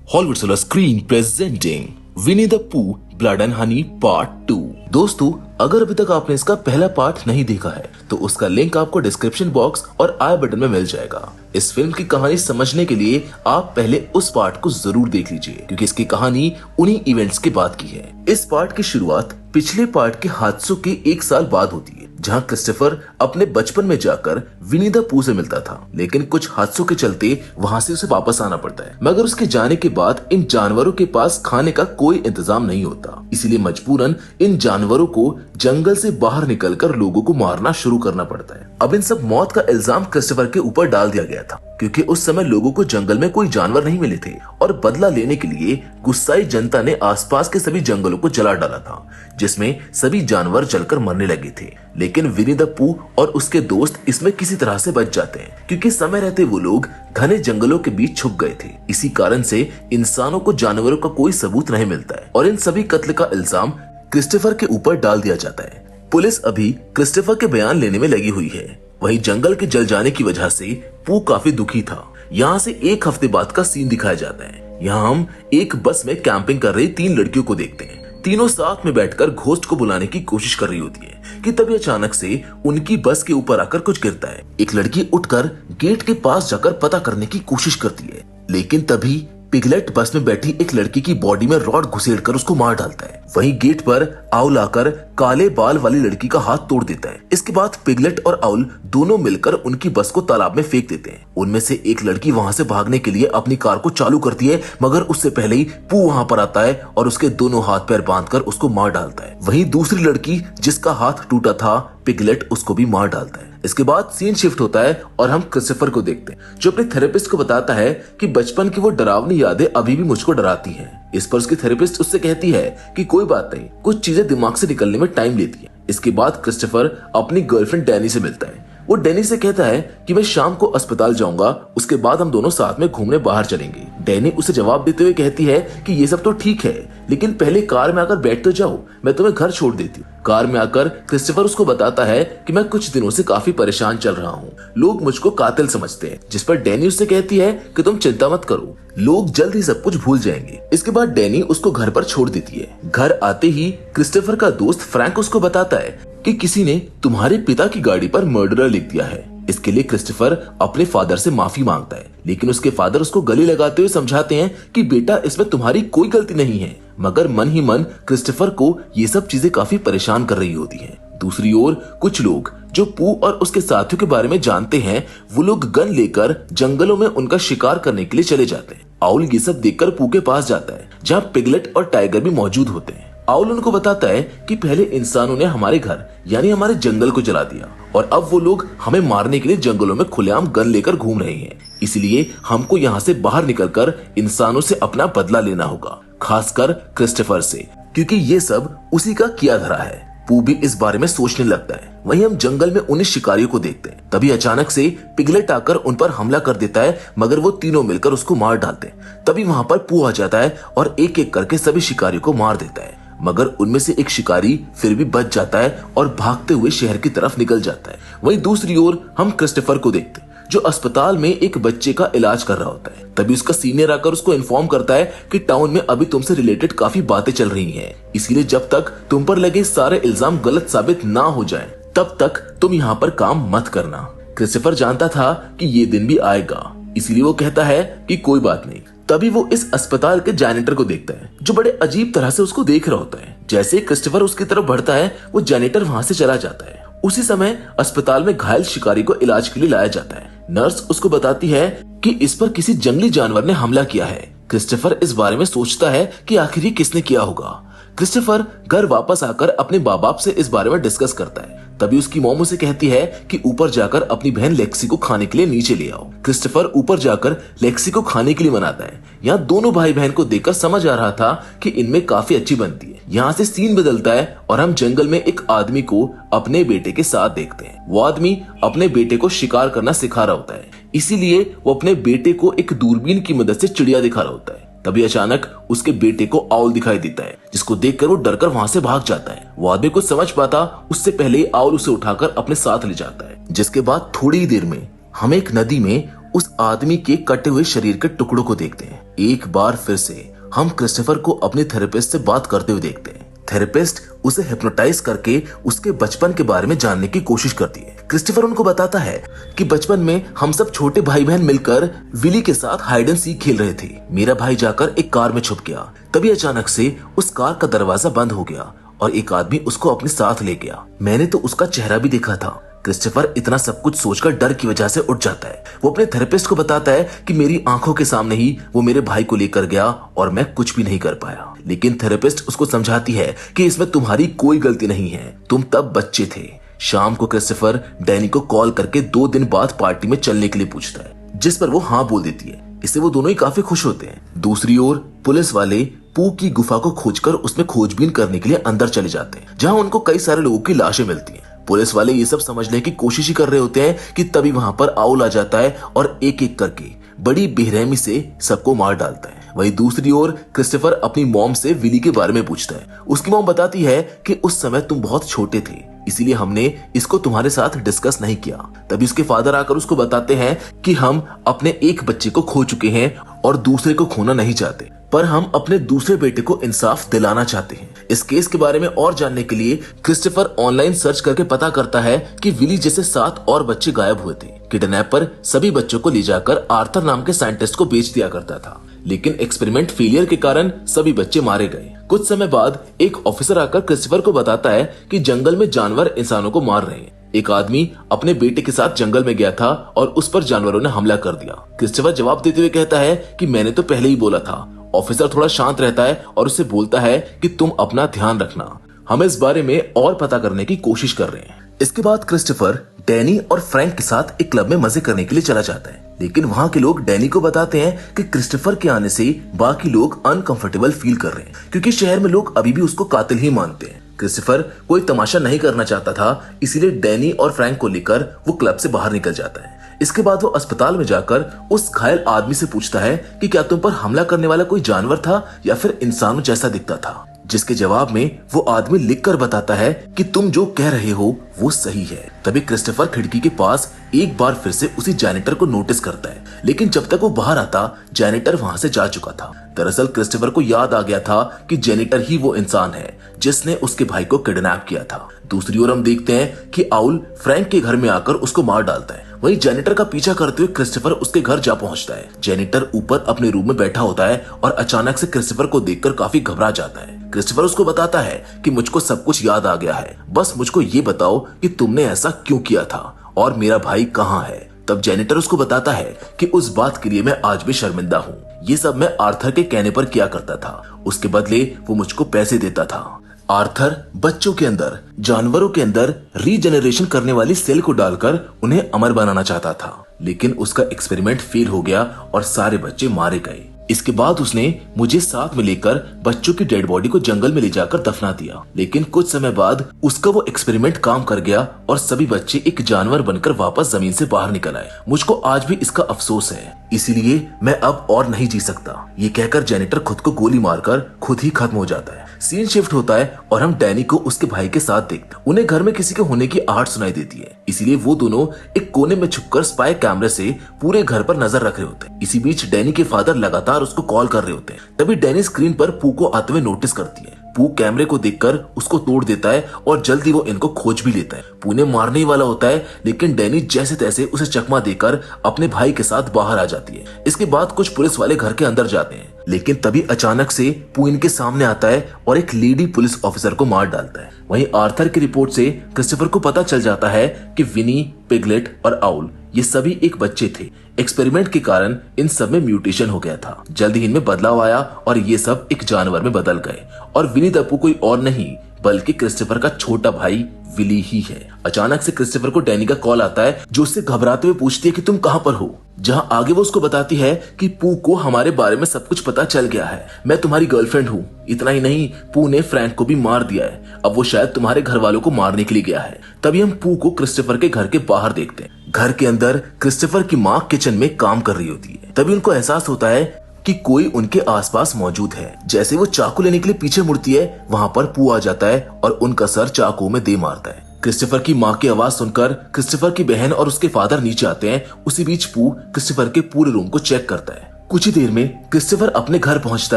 Hollywood Solar Screen presenting Winnie the Pooh blood and honey part 2। दोस्तों, अगर अभी तक आपने इसका पहला पार्ट नहीं देखा है तो उसका लिंक आपको डिस्क्रिप्शन बॉक्स और आई बटन में मिल जाएगा। इस फिल्म की कहानी समझने के लिए आप पहले उस पार्ट को जरूर देख लीजिए, क्योंकि इसकी कहानी उन्हीं इवेंट्स के बाद की है। इस पार्ट की शुरुआत पिछले पार्ट के हादसों के 1 साल बाद होती है, जहां क्रिस्टोफर अपने बचपन में जाकर विनी द पू से मिलता था, लेकिन कुछ हादसों के चलते वहां से उसे वापस आना पड़ता है। मगर उसके जाने के बाद इन जानवरों के पास खाने का कोई इंतजाम नहीं होता, इसीलिए मजबूरन इन जानवरों को जंगल से बाहर निकलकर लोगों को मारना शुरू करना पड़ता है। अब इन सब मौत का इल्जाम क्रिस्टोफर के ऊपर डाल दिया गया था, क्योंकि उस समय लोगों को जंगल में कोई जानवर नहीं मिले थे और बदला लेने के लिए गुस्साई जनता ने आसपास के सभी जंगलों को जला डाला था, जिसमें सभी जानवर जलकर मरने लगे थे। लेकिन विनी द पू और उसके दोस्त इसमें किसी तरह से बच जाते हैं, क्योंकि समय रहते वो लोग घने जंगलों के बीच छुप गए थे। इसी कारण से इंसानों को जानवरों का कोई सबूत नहीं मिलता है और इन सभी कत्ल का इल्जाम क्रिस्टोफर के ऊपर डाल दिया जाता है। पुलिस अभी क्रिस्टोफर के बयान लेने में लगी हुई है। वहीं जंगल के जल जाने की वजह से पू काफी दुखी था। यहाँ से 1 हफ्ते बाद का सीन दिखाया जाता है। यहाँ हम एक बस में कैंपिंग कर रही 3 लड़कियों को देखते हैं। तीनों साथ में बैठकर घोस्ट को बुलाने की कोशिश कर रही होती है कि तभी अचानक से उनकी बस के ऊपर आकर कुछ गिरता है। एक लड़की उठकर गेट के पास जाकर पता करने की कोशिश करती है, लेकिन तभी पिगलेट बस में बैठी एक लड़की की बॉडी में रॉड घुसेड़कर उसको मार डालता है। वहीं गेट पर आउल आकर काले बाल वाली लड़की का हाथ तोड़ देता है। इसके बाद पिगलेट और आउल दोनों मिलकर उनकी बस को तालाब में फेंक देते हैं। उनमें से एक लड़की वहां से भागने के लिए अपनी कार को चालू करती है, मगर उससे पहले ही पू वहां पर आता है और उसके दोनों हाथ पैर बांधकर उसको मार डालता है। वहीं दूसरी लड़की जिसका हाथ टूटा था, पिगलेट, उसको भी मार डालता है। इसके बाद सीन शिफ्ट होता है और हम क्रिस्टोफर को देखते हैं, जो अपने थेरेपिस्ट को बताता है कि बचपन की वो डरावनी यादें अभी भी मुझको डराती हैं। इस पर उसकी थेरेपिस्ट उससे कहती है कि कोई बात नहीं, कुछ चीजें दिमाग से निकलने में टाइम लेती है। इसके बाद क्रिस्टोफर अपनी गर्लफ्रेंड डैनी से मिलता है। वो डैनी से कहता है कि मैं शाम को अस्पताल जाऊंगा, उसके बाद हम दोनों साथ में घूमने बाहर चलेंगे। डैनी उसे जवाब देते हुए कहती है कि ये सब तो ठीक है, लेकिन पहले कार में आकर बैठ तो जाओ, मैं तुम्हें घर छोड़ देती हूँ। कार में आकर क्रिस्टोफर उसको बताता है कि मैं कुछ दिनों से काफी परेशान चल रहा हूँ, लोग मुझको कातिल समझते हैं। जिस पर डैनी उससे कहती है कि तुम चिंता मत करो, लोग जल्द ही सब कुछ भूल जाएंगे। इसके बाद डैनी उसको घर पर छोड़ देती है। घर आते ही क्रिस्टोफर का दोस्त फ्रैंक उसको बताता है कि किसी ने तुम्हारे पिता की गाड़ी पर मर्डरर लिख दिया है। इसके लिए क्रिस्टोफर अपने फादर से माफी मांगता है, लेकिन उसके फादर उसको गले लगाते हुए समझाते हैं कि बेटा, इसमें तुम्हारी कोई गलती नहीं है। मगर मन ही मन क्रिस्टोफर को ये सब चीजें काफी परेशान कर रही होती हैं। दूसरी ओर कुछ लोग जो पू और उसके साथियों के बारे में जानते हैं, वो लोग गन लेकर जंगलों में उनका शिकार करने के लिए चले जाते हैं। आउल ये सब देखकर पू के पास जाता है, जहाँ पिगलेट और टाइगर भी मौजूद होते हैं। आउल उनको बताता है कि पहले इंसानों ने हमारे घर यानी हमारे जंगल को जला दिया और अब वो लोग हमें मारने के लिए जंगलों में खुलेआम गन लेकर घूम रहे हैं। इसलिए हमको यहाँ से बाहर निकलकर इंसानों से अपना बदला लेना होगा, खासकर क्रिस्टोफर से, क्योंकि ये सब उसी का किया धरा है। पू भी इस बारे में सोचने लगता है। वहीं हम जंगल में उन्हीं शिकारियों को देखते हैं। तभी अचानक से पिगलेट आकर उन पर हमला कर देता है, मगर वो तीनों मिलकर उसको मार डालते हैं। तभी वहां पर पू आ जाता है और एक एक करके सभी शिकारियों को मार देता है, मगर उनमें से एक शिकारी फिर भी बच जाता है और भागते हुए शहर की तरफ निकल जाता है। वहीं दूसरी ओर हम क्रिस्टोफर को देखते हैं, जो अस्पताल में एक बच्चे का इलाज कर रहा होता है। तभी उसका सीनियर आकर उसको इन्फॉर्म करता है कि टाउन में अभी तुमसे रिलेटेड काफी बातें चल रही हैं, इसीलिए जब तक तुम पर लगे सारे इल्जाम गलत साबित ना हो जाएं, तब तक तुम यहाँ पर काम मत करना। क्रिस्टोफर जानता था कि ये दिन भी आएगा, इसीलिए वो कहता है कि कोई बात नहीं। तभी वो इस अस्पताल के जैनिटर को देखता है, जो बड़े अजीब तरह से उसको देख रहा होता है। जैसे क्रिस्टोफर उसकी तरफ बढ़ता है, वो जैनिटर वहां से चला जाता है। उसी समय अस्पताल में घायल शिकारी को इलाज के लिए लाया जाता है। नर्स उसको बताती है कि इस पर किसी जंगली जानवर ने हमला किया है। क्रिस्टोफर इस बारे में सोचता है कि आखिर ये किसने किया होगा। क्रिस्टोफर घर वापस आकर अपने माँ बाप से इस बारे में डिस्कस करता है। तभी उसकी मॉम उसे कहती है कि ऊपर जाकर अपनी बहन लेक्सी को खाने के लिए नीचे ले आओ। क्रिस्टोफर ऊपर जाकर लेक्सी को खाने के लिए मनाता है। यहाँ दोनों भाई बहन को देखकर समझ आ रहा था कि इनमें काफी अच्छी बनती है। यहाँ से सीन बदलता है और हम जंगल में एक आदमी को अपने बेटे के साथ देखते हैं। वो आदमी अपने बेटे को शिकार करना सिखा रहा होता है, इसीलिए वो अपने बेटे को एक दूरबीन की मदद से चिड़िया दिखा रहा होता है। तभी अचानक उसके बेटे को आउल दिखाई देता है, जिसको देखकर वो डरकर वहां से भाग जाता है। वो आदमी कुछ समझ पाता उससे पहले आउल उसे उठाकर अपने साथ ले जाता है। जिसके बाद थोड़ी ही देर में हम एक नदी में उस आदमी के कटे हुए शरीर के टुकड़ों को देखते हैं। एक बार फिर से हम क्रिस्टोफर को अपने थेरेपिस्ट से बात करते हुए देखते हैं। थेरेपिस्ट उसे हिप्नोटाइज करके उसके बचपन के बारे में जानने की कोशिश करती है। क्रिस्टोफर उनको बताता है कि बचपन में हम सब छोटे भाई बहन मिलकर विली के साथ हाइड एंड सीक खेल रहे थे। मेरा भाई जाकर एक कार में छुप गया। तभी अचानक से उस कार का दरवाजा बंद हो गया और एक आदमी उसको अपने साथ ले गया। मैंने तो उसका चेहरा भी देखा था। क्रिस्टोफर इतना सब कुछ सोचकर डर की वजह से उठ जाता है। वो अपने थेरेपिस्ट को बताता है कि मेरी आंखों के सामने ही वो मेरे भाई को लेकर गया और मैं कुछ भी नहीं कर पाया। लेकिन थेरेपिस्ट उसको समझाती है कि इसमें तुम्हारी कोई गलती नहीं है, तुम तब बच्चे थे। शाम को क्रिस्टोफर डैनी को कॉल करके 2 दिन बाद पार्टी में चलने के लिए पूछता है, जिस पर वो हाँ बोल देती है। इससे वो दोनों ही काफी खुश होते हैं। दूसरी ओर पुलिस वाले पू की गुफा को खोजकर उसमें खोजबीन करने के लिए अंदर चले जाते हैं, जहाँ उनको कई सारे लोगों की लाशें मिलती हैं। पुलिस वाले ये सब समझने की कोशिश ही कर रहे होते हैं कि तभी वहां पर आउल आ जाता है और एक एक करके बड़ी बेरहमी से सबको मार डालता है। वहीं दूसरी ओर क्रिस्टोफर अपनी मॉम से विली के बारे में पूछता है। उसकी मॉम बताती है कि उस समय तुम बहुत छोटे थे, इसीलिए हमने इसको तुम्हारे साथ डिस्कस नहीं किया। तभी उसके फादर आकर उसको बताते हैं कि हम अपने एक बच्चे को खो चुके हैं और दूसरे को खोना नहीं चाहते, पर हम अपने दूसरे बेटे को इंसाफ दिलाना चाहते हैं। इस केस के बारे में और जानने के लिए क्रिस्टोफर ऑनलाइन सर्च करके पता करता है कि विली जैसे 7 और बच्चे गायब हुए थे। किडनैपर सभी बच्चों को ले जाकर आर्थर नाम के साइंटिस्ट को बेच दिया करता था, लेकिन एक्सपेरिमेंट फेलियर के कारण सभी बच्चे मारे गए। कुछ समय बाद एक ऑफिसर आकर क्रिस्टोफर को बताता है कि जंगल में जानवर इंसानों को मार रहे हैं। एक आदमी अपने बेटे के साथ जंगल में गया था और उस पर जानवरों ने हमला कर दिया। क्रिस्टोफर जवाब देते हुए कहता है कि मैंने तो पहले ही बोला था। ऑफिसर थोड़ा शांत रहता है और उससे बोलता है कि तुम अपना ध्यान रखना, हम इस बारे में और पता करने की कोशिश कर रहे हैं। इसके बाद क्रिस्टोफर डैनी और फ्रैंक के साथ एक क्लब में मजे करने के लिए चला जाता है, लेकिन वहाँ के लोग डैनी को बताते हैं कि क्रिस्टोफर के आने से बाकी लोग अनकंफर्टेबल फील कर रहे हैं, क्योंकि शहर में लोग अभी भी उसको कातिल ही मानते हैं। क्रिस्टोफर कोई तमाशा नहीं करना चाहता था, इसीलिए डैनी और फ्रैंक को लेकर वो क्लब से बाहर निकल जाता है। इसके बाद वो अस्पताल में जाकर उस घायल आदमी से पूछता है कि क्या तुम पर हमला करने वाला कोई जानवर था या फिर इंसानों जैसा दिखता था, जिसके जवाब में वो आदमी लिखकर बताता है कि तुम जो कह रहे हो वो सही है। तभी क्रिस्टोफर खिड़की के पास एक बार फिर से उसी जैनिटर को नोटिस करता है, लेकिन जब तक वो बाहर आता जैनिटर वहां से जा चुका था। दरअसल क्रिस्टोफर को याद आ गया था कि जैनिटर ही वो इंसान है जिसने उसके भाई को किडनैप किया था। दूसरी ओर हम देखते हैं कि आउल फ्रैंक के घर में आकर उसको मार डालता है। वहीं जैनिटर का पीछा करते हुए क्रिस्टोफर उसके घर जा पहुंचता है। जैनिटर ऊपर अपने रूम में बैठा होता है और अचानक से क्रिस्टोफर को देखकर काफी घबरा जाता है। क्रिस्टोफर उसको बताता है कि मुझको सब कुछ याद आ गया है, बस मुझको ये बताओ कि तुमने ऐसा क्यों किया था और मेरा भाई कहाँ है। तब जैनिटर उसको बताता है कि उस बात के लिए मैं आज भी शर्मिंदा हूँ। ये सब मैं आर्थर के कहने पर किया करता था, उसके बदले वो मुझको पैसे देता था। आर्थर बच्चों के अंदर जानवरों के अंदर रीजेनरेशन करने वाली सेल को डालकर उन्हें अमर बनाना चाहता था, लेकिन उसका एक्सपेरिमेंट फेल हो गया और सारे बच्चे मारे गए। इसके बाद उसने मुझे साथ में लेकर बच्चों की डेड बॉडी को जंगल में ले जाकर दफना दिया, लेकिन कुछ समय बाद उसका वो एक्सपेरिमेंट काम कर गया और सभी बच्चे एक जानवर बनकर वापस जमीन से बाहर निकल आए। मुझको आज भी इसका अफसोस है, इसीलिए मैं अब और नहीं जी सकता। ये कहकर जैनिटर खुद को गोली मारकर खुद ही खत्म हो जाता है। सीन शिफ्ट होता है और हम डैनी को उसके भाई के साथ देखते हैं। उन्हें घर में किसी के होने की आहट सुनाई देती है, इसीलिए वो दोनों एक कोने में छुपकर स्पाई कैमरे से पूरे घर पर नजर रख रहे होते हैं। इसी बीच डैनी के फादर लगातार उसको कॉल कर रहे होते हैं। तभी डैनी स्क्रीन पर पू को आते हुए नोटिस करती है। पू कैमरे को देखकर उसको तोड़ देता है और जल्दी वो इनको खोज भी लेता है। पू ने मारने ही वाला होता है, लेकिन डैनी जैसे तैसे उसे चकमा देकर अपने भाई के साथ बाहर आ जाती है। इसके बाद कुछ पुलिस वाले घर के अंदर जाते हैं, लेकिन तभी अचानक से पू इनके सामने आता है और एक लेडी पुलिस ऑफिसर को मार डालता है। वहीं आर्थर की रिपोर्ट से क्रिस्टोफर को पता चल जाता है कि विनी, पिगलेट और आउल ये सभी एक बच्चे थे। एक्सपेरिमेंट के कारण इन सब में म्यूटेशन हो गया था। जल्द ही इनमें बदलाव आया और ये सब एक जानवर में बदल गए और विनी द पू कोई और नहीं बल्कि क्रिस्टोफर का छोटा भाई विली ही है। अचानक से क्रिस्टोफर को डैनी का कॉल आता है, जो उससे घबराते हुए पूछती है कि तुम कहां पर हो। जहां आगे वो उसको बताती है कि पू को हमारे बारे में सब कुछ पता चल गया है, मैं तुम्हारी गर्लफ्रेंड हूँ। इतना ही नहीं, पू ने फ्रैंक को भी मार दिया है, अब वो शायद तुम्हारे घर वालों को मारने के लिए गया है। तभी हम पू को क्रिस्टोफर के घर के बाहर देखते हैं। घर के अंदर क्रिस्टोफर की माँ किचन में काम कर रही होती है। तभी उनको एहसास होता है कि कोई उनके आसपास मौजूद है। जैसे वो चाकू लेने के लिए पीछे मुड़ती है, वहां पर पू आ जाता है और उनका सर चाकू में दे मारता है। क्रिस्टोफर की माँ की आवाज सुनकर क्रिस्टोफर की बहन और उसके फादर नीचे आते हैं। उसी बीच पू क्रिस्टोफर के पूरे रूम को चेक करता है। कुछ ही देर में क्रिस्टोफर अपने घर पहुंचता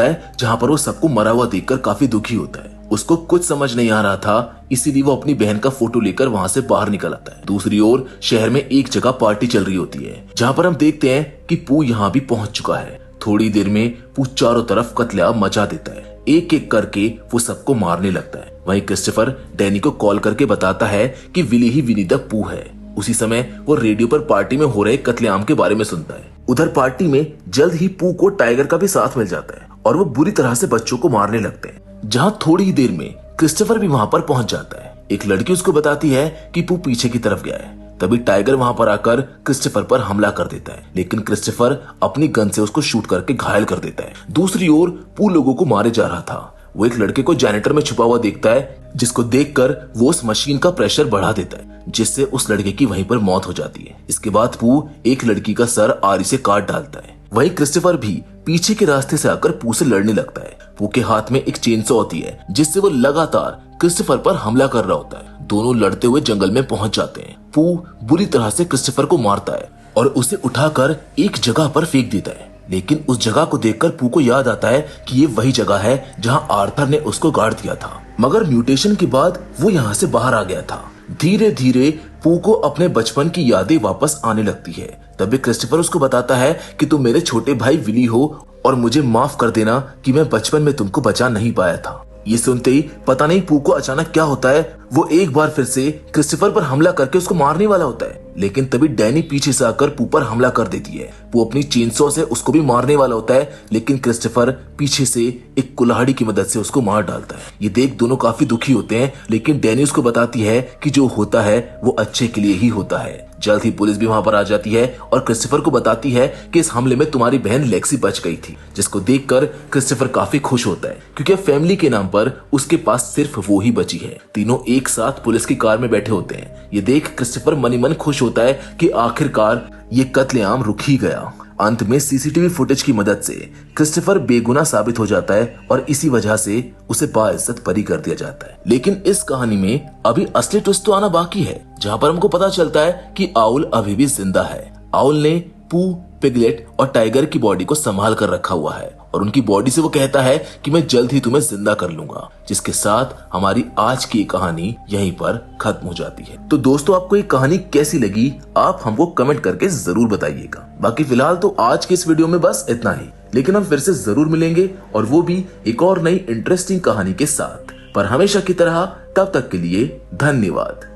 है, जहां पर वो सबको मरा हुआ देखकर काफी दुखी होता है। उसको कुछ समझ नहीं आ रहा था, इसीलिए वो अपनी बहन का फोटो लेकर वहां से बाहर निकल आता है। दूसरी ओर शहर में एक जगह पार्टी चल रही होती है, जहां पर हम देखते हैं कि पू यहाँ भी पहुंच चुका है। थोड़ी देर में पू चारों तरफ कत्लेआम मचा देता है। एक एक करके वो सबको मारने लगता है। वहीं क्रिस्टोफर डैनी को कॉल करके बताता है कि विली ही विनी द पू है। उसी समय वो रेडियो पर पार्टी में हो रहे कत्लेआम के बारे में सुनता है। उधर पार्टी में जल्द ही पू को टाइगर का भी साथ मिल जाता है और वो बुरी तरह से बच्चों को मारने लगते हैं। जहां थोड़ी ही देर में क्रिस्टोफर भी वहां पर पहुंच जाता है। एक लड़की उसको बताती है कि पू पीछे की तरफ गया है। तभी टाइगर वहां पर आकर क्रिस्टोफर पर हमला कर देता है, लेकिन क्रिस्टोफर अपनी गन से उसको शूट करके घायल कर देता है। दूसरी ओर पू लोगों को मारे जा रहा था। वो एक लड़के को जेनेटर में छुपा हुआ देखता है, जिसको देखकर वो उस मशीन का प्रेशर बढ़ा देता है, जिससे उस लड़के की वहीं पर मौत हो जाती है। इसके बाद पू एक लड़की का सर आरी से काट डालता है। वहीं क्रिस्टोफर भी पीछे के रास्ते से आकर पू से लड़ने लगता है। पू के हाथ में एक चेनसॉ होती है, जिससे वो लगातार क्रिस्टोफर पर हमला कर रहा होता है। दोनों लड़ते हुए जंगल में पहुंच जाते हैं। पू बुरी तरह से क्रिस्टोफर को मारता है और उसे उठाकर एक जगह पर फेंक देता है, लेकिन उस जगह को देखकर पू को याद आता है कि ये वही जगह है जहां आर्थर ने उसको गाड़ दिया था। मगर म्यूटेशन के बाद वो यहाँ से बाहर आ गया था। धीरे धीरे पू को अपने बचपन की यादें वापस आने लगती है। तभी क्रिस्टोफर उसको बताता है कि तुम मेरे छोटे भाई विली हो और मुझे माफ कर देना कि मैं बचपन में तुमको बचा नहीं पाया था। ये सुनते ही पता नहीं पू को अचानक क्या होता है, वो एक बार फिर से क्रिस्टोफर पर हमला करके उसको मारने वाला होता है, लेकिन तभी डैनी पीछे से आकर पू पर हमला कर देती है। वो अपनी चेनसॉ से उसको भी मारने वाला होता है, लेकिन क्रिस्टोफर पीछे से एक कुल्हाड़ी की मदद से उसको मार डालता है। ये देख दोनों काफी दुखी होते हैं, लेकिन डैनी उसको बताती है कि जो होता है वो अच्छे के लिए ही होता है। जल्द ही पुलिस भी वहां पर आ जाती है और क्रिस्टोफर को बताती है कि इस हमले में तुम्हारी बहन लेक्सी बच गई थी, जिसको देखकर क्रिस्टोफर काफी खुश होता है, क्योंकि फैमिली के नाम पर उसके पास सिर्फ वो ही बची है। तीनों एक साथ पुलिस की कार में बैठे होते हैं। ये देख क्रिस्टोफर मनी मन खुश होता है कि आखिरकार ये कत्लेआम रुक ही गया। अंत में सीसीटीवी फुटेज की मदद से क्रिस्टोफर बेगुनाह साबित हो जाता है और इसी वजह से उसे बाइज्जत बरी कर दिया जाता है। लेकिन इस कहानी में अभी असली ट्विस्ट तो आना बाकी है, जहां पर हमको पता चलता है कि आउल अभी भी जिंदा है। आउल ने पू, पिगलेट और टाइगर की बॉडी को संभाल कर रखा हुआ है और उनकी बॉडी से वो कहता है कि मैं जल्द ही तुम्हें जिंदा कर लूंगा, जिसके साथ हमारी आज की कहानी यहीं पर खत्म हो जाती है। तो दोस्तों, आपको ये कहानी कैसी लगी आप हमको कमेंट करके जरूर बताइएगा। बाकी फिलहाल तो आज के इस वीडियो में बस इतना ही, लेकिन हम फिर से जरूर मिलेंगे और वो भी एक और नई इंटरेस्टिंग कहानी के साथ। पर हमेशा की तरह तब तक के लिए धन्यवाद।